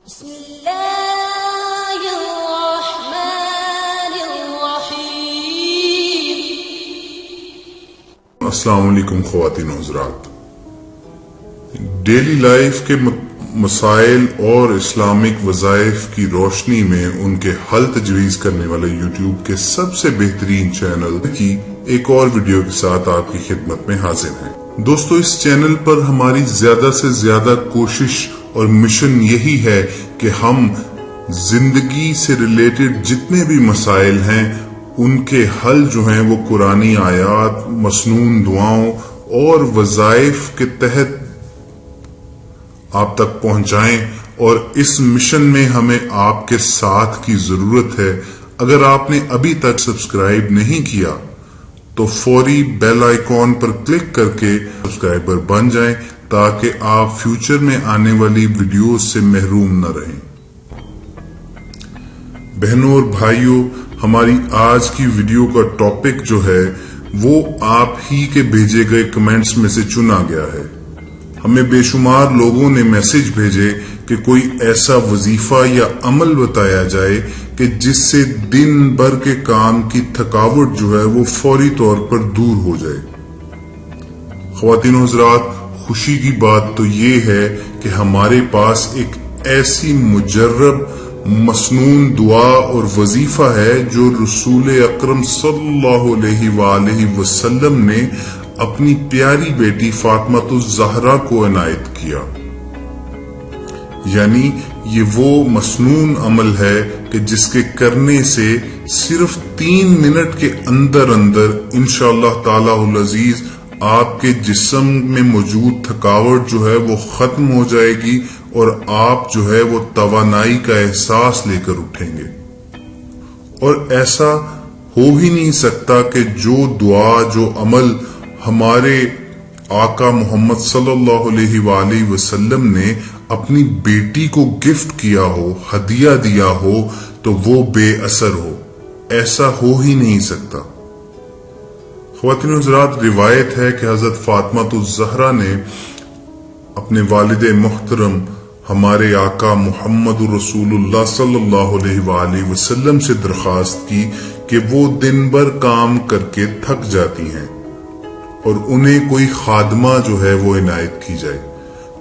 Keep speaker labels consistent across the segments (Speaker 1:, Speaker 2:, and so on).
Speaker 1: بسم اللہ الرحمن الرحیم۔
Speaker 2: السلام علیکم خواتین و حضرات، ڈیلی لائف کے مسائل اور اسلامک وظائف کی روشنی میں ان کے حل تجویز کرنے والے یوٹیوب کے سب سے بہترین چینل کی ایک اور ویڈیو کے ساتھ آپ کی خدمت میں حاضر ہیں۔ دوستو، اس چینل پر ہماری زیادہ سے زیادہ کوشش اور مشن یہی ہے کہ ہم زندگی سے ریلیٹڈ جتنے بھی مسائل ہیں ان کے حل جو ہیں وہ قرآنی آیات، مسنون دعاؤں اور وظائف کے تحت آپ تک پہنچائیں، اور اس مشن میں ہمیں آپ کے ساتھ کی ضرورت ہے۔ اگر آپ نے ابھی تک سبسکرائب نہیں کیا تو فوری بیل آئیکن پر کلک کر کے سبسکرائبر بن جائیں تاکہ آپ فیوچر میں آنے والی ویڈیوز سے محروم نہ رہیں۔ بہنوں اور بھائیوں، ہماری آج کی ویڈیو کا ٹاپک جو ہے وہ آپ ہی کے بھیجے گئے کمنٹس میں سے چنا گیا ہے۔ ہمیں بے شمار لوگوں نے میسج بھیجے کہ کوئی ایسا وظیفہ یا عمل بتایا جائے کہ جس سے دن بھر کے کام کی تھکاوٹ جو ہے وہ فوری طور پر دور ہو جائے۔ خواتین و حضرات، خوشی کی بات تو یہ ہے کہ ہمارے پاس ایک ایسی مجرب مسنون دعا اور وظیفہ ہے جو رسول اکرم صلی اللہ علیہ وآلہ وسلم نے اپنی پیاری بیٹی فاطمہ الزہرا کو عنایت کیا۔ یعنی یہ وہ مسنون عمل ہے کہ جس کے کرنے سے صرف 3 منٹ کے اندر انشاءاللہ تعالی العزیز آپ کے جسم میں موجود تھکاوٹ جو ہے وہ ختم ہو جائے گی اور آپ جو ہے وہ توانائی کا احساس لے کر اٹھیں گے۔ اور ایسا ہو ہی نہیں سکتا کہ جو دعا، جو عمل ہمارے آقا محمد صلی اللہ علیہ وآلہ وسلم نے اپنی بیٹی کو گفٹ کیا ہو، ہدیہ دیا ہو، تو وہ بے اثر ہو۔ ایسا ہو ہی نہیں سکتا۔ خواتین و حضرات، روایت ہے کہ حضرت فاطمہ الزہرا نے اپنے والد محترم ہمارے آقا محمد رسول اللہ صلی اللہ علیہ وآلہ وسلم سے درخواست کی کہ وہ دن بھر کام کر کے تھک جاتی ہیں اور انہیں کوئی خادمہ جو ہے وہ عنایت کی جائے۔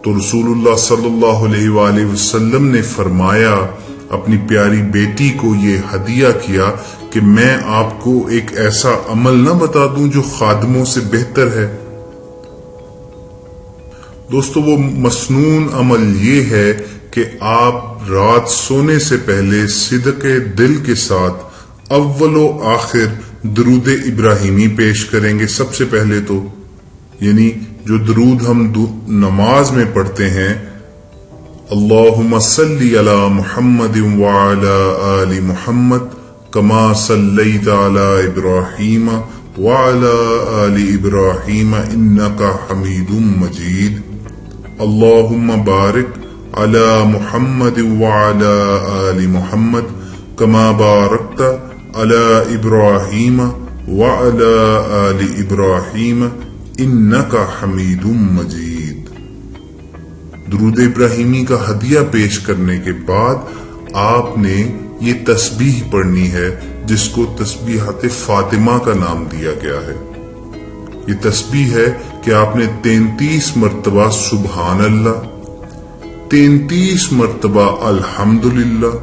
Speaker 2: تو رسول اللہ صلی اللہ علیہ وآلہ وسلم نے فرمایا، اپنی پیاری بیٹی کو یہ ہدیہ کیا کہ میں آپ کو ایک ایسا عمل نہ بتا دوں جو خادموں سے بہتر ہے۔ دوستو، وہ مسنون عمل یہ ہے کہ آپ رات سونے سے پہلے صدق دل کے ساتھ اول و آخر درود ابراہیمی پیش کریں گے۔ سب سے پہلے تو یعنی جو درود ہم نماز میں پڑھتے ہیں، اللہم صلی علی محمد وعلی آل محمد کما صلیت علی ابراہیم وعلی آل ابراہیم انکا حمید مجید، اللہم بارک علی محمد وعلی آل محمد کما بارکت علی ابراہیم وعلی آل ابراہیم انکا حمید مجید۔ درود ابراہیمی کا ہدیہ پیش کرنے کے بعد آپ نے یہ تسبیح پڑھنی ہے جس کو تسبیحات فاطمہ کا نام دیا گیا ہے۔ یہ تسبیح ہے کہ آپ نے 33 مرتبہ سبحان اللہ، 33 مرتبہ الحمدللہ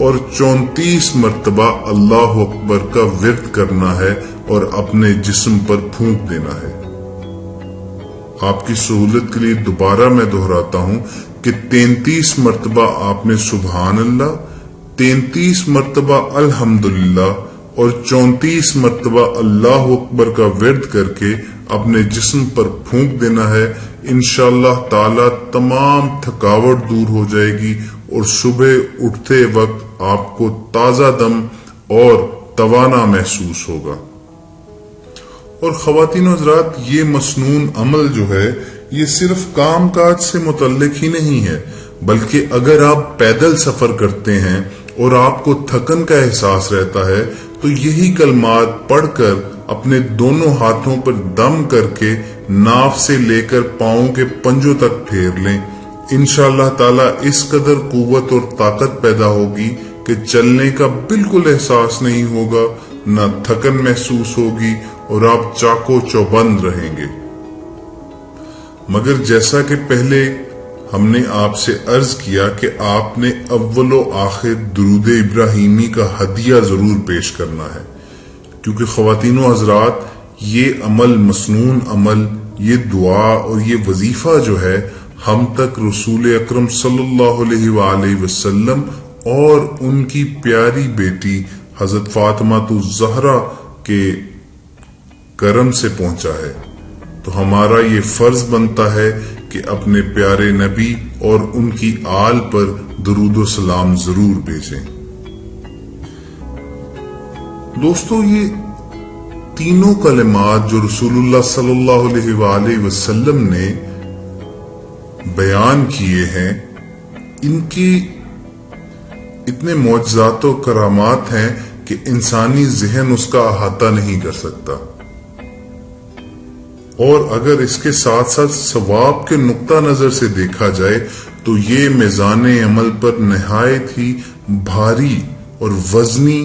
Speaker 2: اور 34 مرتبہ اللہ اکبر کا ورد کرنا ہے اور اپنے جسم پر پھونک دینا ہے۔ آپ کی سہولت کے لیے دوبارہ میں دہراتا ہوں کہ 33 مرتبہ آپ نے سبحان اللہ، 33 مرتبہ الحمدللہ اور 34 مرتبہ اللہ اکبر کا ورد کر کے اپنے جسم پر پھونک دینا ہے۔ انشاءاللہ تعالی تمام تھکاوٹ دور ہو جائے گی اور صبح اٹھتے وقت آپ کو تازہ دم اور توانا محسوس ہوگا۔ اور خواتین و حضرات، یہ مسنون عمل جو ہے یہ صرف کام کاج سے متعلق ہی نہیں ہے، بلکہ اگر آپ پیدل سفر کرتے ہیں اور آپ کو تھکن کا احساس رہتا ہے تو یہی کلمات پڑھ کر اپنے دونوں ہاتھوں پر دم کر کے ناف سے لے کر پاؤں کے پنجوں تک پھیر لیں۔ انشاءاللہ تعالی اس قدر قوت اور طاقت پیدا ہوگی کہ چلنے کا بالکل احساس نہیں ہوگا، نہ تھکن محسوس ہوگی اور آپ چاقو چوبند رہیں گے۔ مگر جیسا کہ پہلے ہم نے آپ سے عرض کیا کہ آپ نے اول و آخر درود ابراہیمی کا ہدیہ ضرور پیش کرنا ہے، کیونکہ خواتین و حضرات یہ عمل مسنون عمل، یہ دعا اور یہ وظیفہ جو ہے ہم تک رسول اکرم صلی اللہ علیہ وآلہ وسلم اور ان کی پیاری بیٹی حضرت فاطمہ الزہرا کے کرم سے پہنچا ہے، تو ہمارا یہ فرض بنتا ہے کہ اپنے پیارے نبی اور ان کی آل پر درود و سلام ضرور بھیجیں۔ دوستو، یہ تینوں کلمات جو رسول اللہ صلی اللہ علیہ وآلہ وسلم نے بیان کیے ہیں، ان کی اتنے معجزات و کرامات ہیں کہ انسانی ذہن اس کا احاطہ نہیں کر سکتا، اور اگر اس کے ساتھ ساتھ ثواب کے نقطہ نظر سے دیکھا جائے تو یہ میزان عمل پر نہایت ہی بھاری اور وزنی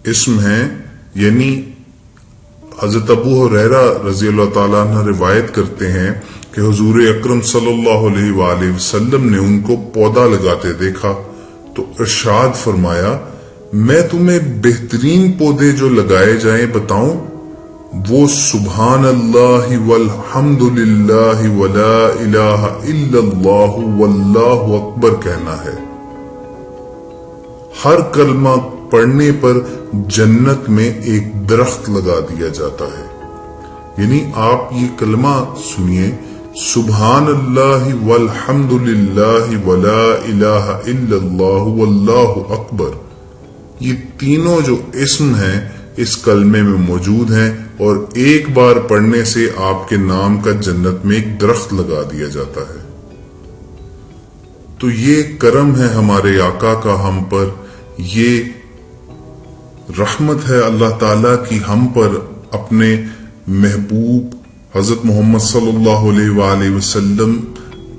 Speaker 2: اسم ہیں۔ یعنی حضرت ابو ہریرہ رضی اللہ تعالیٰ عنہ روایت کرتے ہیں کہ حضور اکرم صلی اللہ علیہ وآلہ وسلم نے ان کو پودا لگاتے دیکھا تو ارشاد فرمایا، میں تمہیں بہترین پودے جو لگائے جائیں بتاؤں؟ وہ سبحان اللہ والحمد للہ ولا الہ الا اللہ واللہ اکبر کہنا ہے۔ ہر کلمہ پڑھنے پر جنت میں ایک درخت لگا دیا جاتا ہے۔ یعنی آپ یہ کلمہ سنیے، سبحان اللہ والحمد للہ ولا الہ الا اللہ واللہ اکبر، یہ تینوں جو اسم ہیں اس کلمے میں موجود ہیں، اور ایک بار پڑھنے سے آپ کے نام کا جنت میں ایک درخت لگا دیا جاتا ہے۔ تو یہ کرم ہے ہمارے آقا کا ہم پر، یہ رحمت ہے اللہ تعالی کی ہم پر اپنے محبوب حضرت محمد صلی اللہ علیہ وآلہ وسلم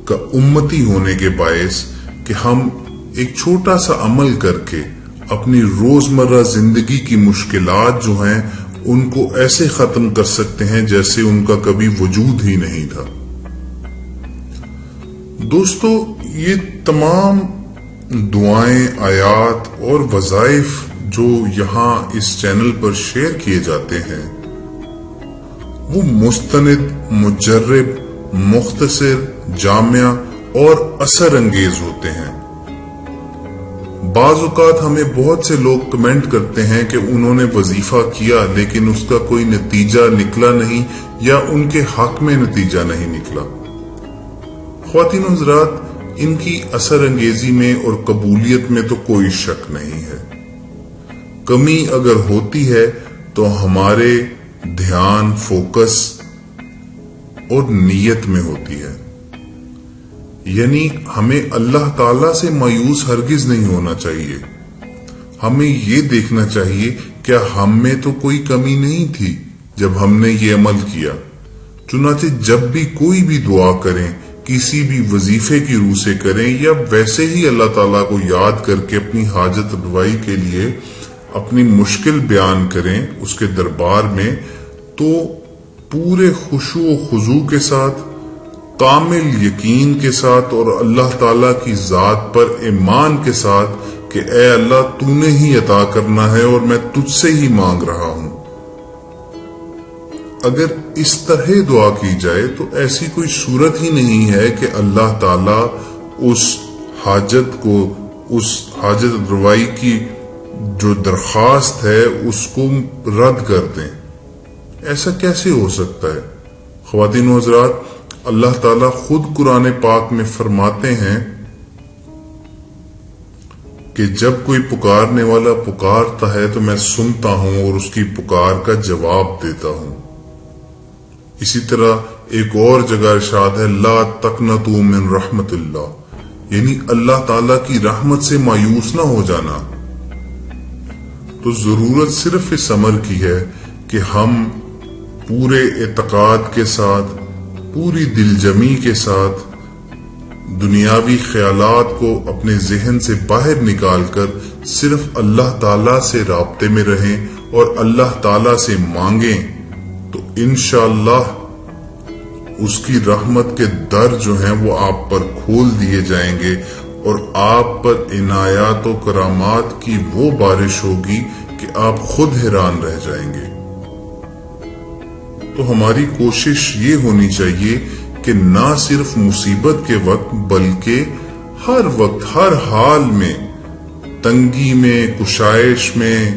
Speaker 2: کا امتی ہونے کے باعث کہ ہم ایک چھوٹا سا عمل کر کے اپنی روزمرہ زندگی کی مشکلات جو ہیں ان کو ایسے ختم کر سکتے ہیں جیسے ان کا کبھی وجود ہی نہیں تھا۔ دوستو، یہ تمام دعائیں، آیات اور وظائف جو یہاں اس چینل پر شیئر کیے جاتے ہیں وہ مستند، مجرب، مختصر، جامع اور اثر انگیز ہوتے ہیں۔ بعض اوقات ہمیں بہت سے لوگ کمنٹ کرتے ہیں کہ انہوں نے وظیفہ کیا لیکن اس کا کوئی نتیجہ نکلا نہیں، یا ان کے حق میں نتیجہ نہیں نکلا۔ خواتین و حضرات، ان کی اثر انگیزی میں اور قبولیت میں تو کوئی شک نہیں ہے۔ کمی اگر ہوتی ہے تو ہمارے دھیان، فوکس اور نیت میں ہوتی ہے۔ یعنی ہمیں اللہ تعالی سے مایوس ہرگز نہیں ہونا چاہیے، ہمیں یہ دیکھنا چاہیے کیا ہم میں تو کوئی کمی نہیں تھی جب ہم نے یہ عمل کیا۔ چنانچہ جب بھی کوئی بھی دعا کریں، کسی بھی وظیفے کی روح سے کریں یا ویسے ہی اللہ تعالیٰ کو یاد کر کے اپنی حاجت روائی کے لیے اپنی مشکل بیان کریں اس کے دربار میں، تو پورے خشوع و خضوع کے ساتھ، کامل یقین کے ساتھ اور اللہ تعالیٰ کی ذات پر ایمان کے ساتھ کہ اے اللہ تو نے ہی عطا کرنا ہے اور میں تجھ سے ہی مانگ رہا ہوں، اگر اس طرح دعا کی جائے تو ایسی کوئی صورت ہی نہیں ہے کہ اللہ تعالیٰ اس حاجت کو، اس حاجت روائی کی جو درخواست ہے اس کو رد کر دیں۔ ایسا کیسے ہو سکتا ہے؟ خواتین و حضرات، اللہ تعالیٰ خود قرآن پاک میں فرماتے ہیں کہ جب کوئی پکارنے والا پکارتا ہے تو میں سنتا ہوں اور اس کی پکار کا جواب دیتا ہوں۔ اسی طرح ایک اور جگہ ارشاد ہے، لا تقنطوا من رحمت اللہ، یعنی اللہ تعالیٰ کی رحمت سے مایوس نہ ہو جانا۔ تو ضرورت صرف اس امر کی ہے کہ ہم پورے اعتقاد کے ساتھ، پوری دل جمی کے ساتھ دنیاوی خیالات کو اپنے ذہن سے باہر نکال کر صرف اللہ تعالیٰ سے رابطے میں رہیں اور اللہ تعالیٰ سے مانگیں تو انشاءاللہ اس کی رحمت کے در جو ہیں وہ آپ پر کھول دیے جائیں گے اور آپ پر عنایات و کرامات کی وہ بارش ہوگی کہ آپ خود حیران رہ جائیں گے۔ تو ہماری کوشش یہ ہونی چاہیے کہ نہ صرف مصیبت کے وقت بلکہ ہر وقت ہر حال میں، تنگی میں، کشائش میں،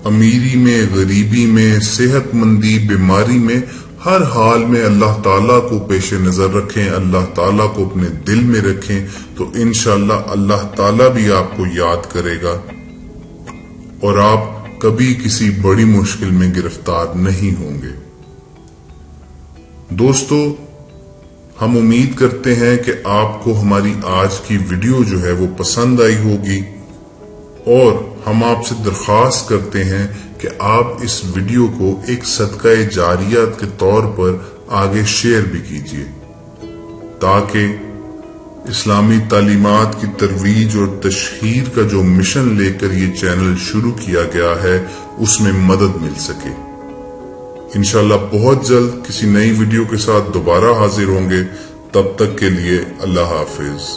Speaker 2: امیری میں، غریبی میں، صحت مندی، بیماری میں، ہر حال میں اللہ تعالیٰ کو پیش نظر رکھیں، اللہ تعالیٰ کو اپنے دل میں رکھیں تو انشاءاللہ اللہ تعالیٰ بھی آپ کو یاد کرے گا اور آپ کبھی کسی بڑی مشکل میں گرفتار نہیں ہوں گے۔ دوستو، ہم امید کرتے ہیں کہ آپ کو ہماری آج کی ویڈیو جو ہے وہ پسند آئی ہوگی اور ہم آپ سے درخواست کرتے ہیں کہ آپ اس ویڈیو کو ایک صدقہ جاریہ کے طور پر آگے شیئر بھی کیجیے تاکہ اسلامی تعلیمات کی ترویج اور تشہیر کا جو مشن لے کر یہ چینل شروع کیا گیا ہے اس میں مدد مل سکے۔ انشاءاللہ بہت جلد کسی نئی ویڈیو کے ساتھ دوبارہ حاضر ہوں گے، تب تک کے لیے اللہ حافظ۔